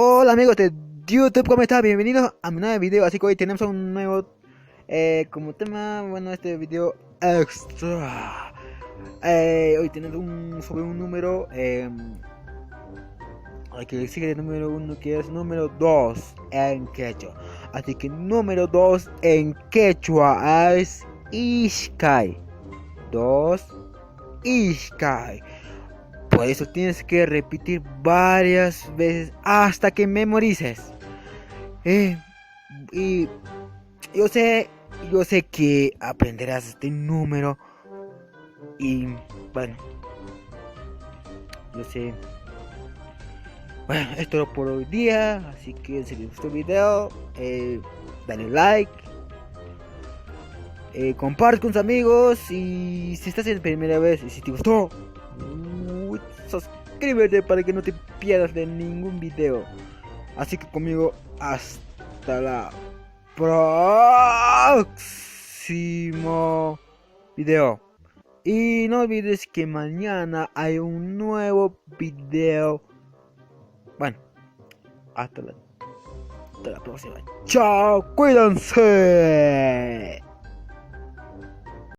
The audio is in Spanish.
Hola amigos de YouTube, ¿cómo están? Bienvenidos a mi nuevo video. Así que hoy tenemos un nuevo como tema, bueno, este video extra. Hoy tenemos sobre un número que sigue el número 1, que es número 2 en quechua. Así que número 2 en quechua es Ishkai. 2 Ishkai. Por eso tienes que repetir varias veces hasta que memorices. Eh, y yo sé, yo sé que aprenderás este número. Y bueno, yo sé. Bueno, esto es todo por hoy día. Así que si les gustó el video, dale like. Comparte con tus amigos. Y si estás en primera vez y si te gustó, suscríbete para que no te pierdas de ningún video. Así que conmigo, hasta la próximo video. Y no olvides que mañana hay un nuevo video. Bueno, hasta la próxima. Chao, cuídense.